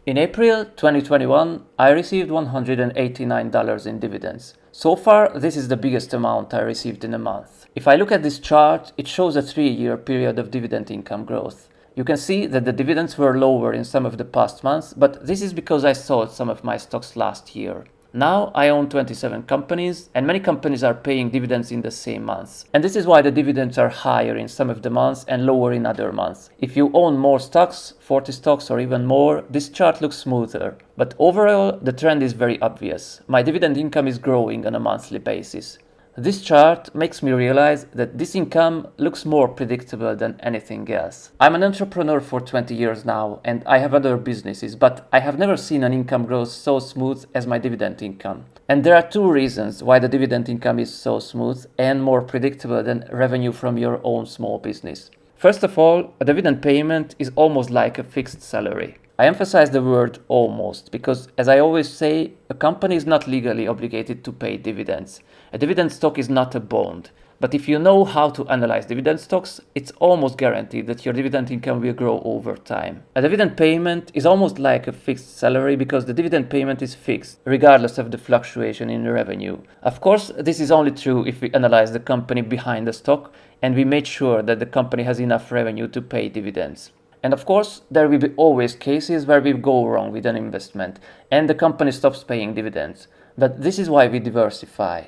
In April 2021, I received $189 in dividends. So far, this is the biggest amount I received in a month. If I look at this chart, it shows a 3-year period of dividend income growth. You can see that the dividends were lower in some of the past months, but this is because I sold some of my stocks last year. Now I own 27 companies, and many companies are paying dividends in the same months. And this is why the dividends are higher in some of the months and lower in other months. If you own more stocks, 40 stocks or even more, this chart looks smoother. But overall, the trend is very obvious. My dividend income is growing on a monthly basis. This chart makes me realize that this income looks more predictable than anything else. I'm an entrepreneur for 20 years now, and I have other businesses, but I have never seen an income growth so smooth as my dividend income. And there are two reasons why the dividend income is so smooth and more predictable than revenue from your own small business. First of all, a dividend payment is almost like a fixed salary. I emphasize the word almost because, as I always say, a company is not legally obligated to pay dividends. A dividend stock is not a bond. But if you know how to analyze dividend stocks, it's almost guaranteed that your dividend income will grow over time. A dividend payment is almost like a fixed salary because the dividend payment is fixed, regardless of the fluctuation in revenue. Of course, this is only true if we analyze the company behind the stock and we make sure that the company has enough revenue to pay dividends. And of course, there will be always cases where we go wrong with an investment and the company stops paying dividends. But this is why we diversify.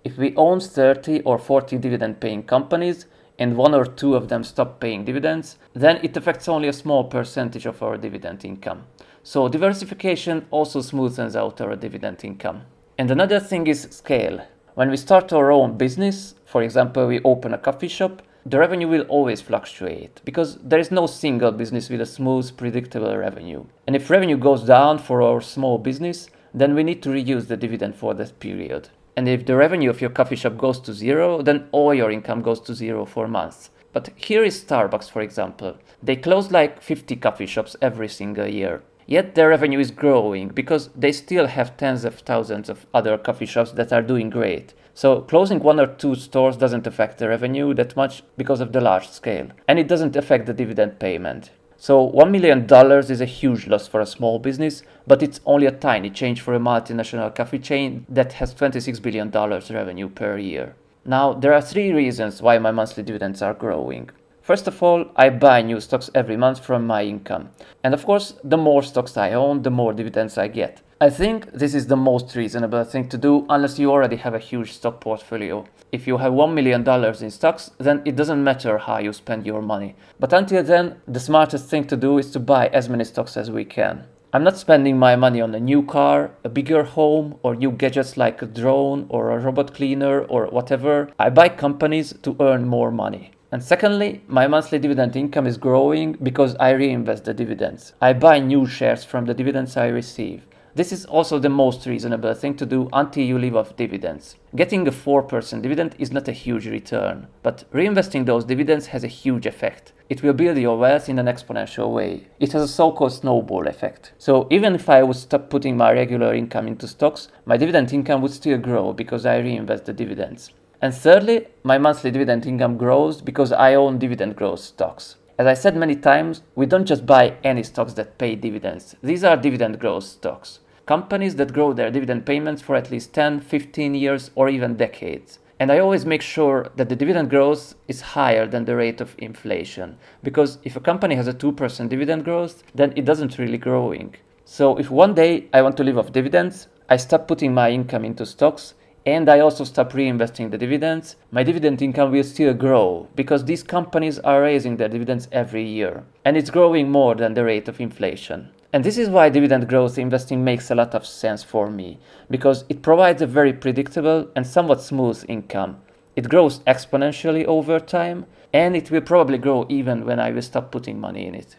If we own 30 or 40 dividend-paying companies and one or two of them stop paying dividends, then it affects only a small percentage of our dividend income. So diversification also smoothens out our dividend income. And another thing is scale. When we start our own business, for example, we open a coffee shop, the revenue will always fluctuate because there is no single business with a smooth, predictable revenue. And if revenue goes down for our small business, then we need to reduce the dividend for that period. And if the revenue of your coffee shop goes to zero, then all your income goes to zero for months. But here is Starbucks, for example. They close like 50 coffee shops every single year. Yet their revenue is growing because they still have tens of thousands of other coffee shops that are doing great. So closing one or two stores doesn't affect the revenue that much because of the large scale. And it doesn't affect the dividend payment. So $1 million is a huge loss for a small business, but it's only a tiny change for a multinational coffee chain that has $26 billion revenue per year. Now, there are 3 reasons why my monthly dividends are growing. First of all, I buy new stocks every month from my income. And of course, the more stocks I own, the more dividends I get. I think this is the most reasonable thing to do unless you already have a huge stock portfolio. If you have $1 million in stocks, then it doesn't matter how you spend your money. But until then, the smartest thing to do is to buy as many stocks as we can. I'm not spending my money on a new car, a bigger home, or new gadgets like a drone or a robot cleaner or whatever. I buy companies to earn more money. And secondly, my monthly dividend income is growing because I reinvest the dividends. I buy new shares from the dividends I receive. This is also the most reasonable thing to do until you live off dividends. Getting a 4% dividend is not a huge return, but reinvesting those dividends has a huge effect. It will build your wealth in an exponential way. It has a so-called snowball effect. So even if I would stop putting my regular income into stocks, my dividend income would still grow because I reinvest the dividends. And thirdly, my monthly dividend income grows because I own dividend growth stocks. As I said many times, we don't just buy any stocks that pay dividends. These are dividend growth stocks. Companies that grow their dividend payments for at least 10, 15 years or even decades. And I always make sure that the dividend growth is higher than the rate of inflation. Because if a company has a 2% dividend growth, then it doesn't really growing. So if one day I want to live off dividends, I stop putting my income into stocks, and I also stop reinvesting the dividends, my dividend income will still grow because these companies are raising their dividends every year. And it's growing more than the rate of inflation. And this is why dividend growth investing makes a lot of sense for me, because it provides a very predictable and somewhat smooth income. It grows exponentially over time, and it will probably grow even when I will stop putting money in it.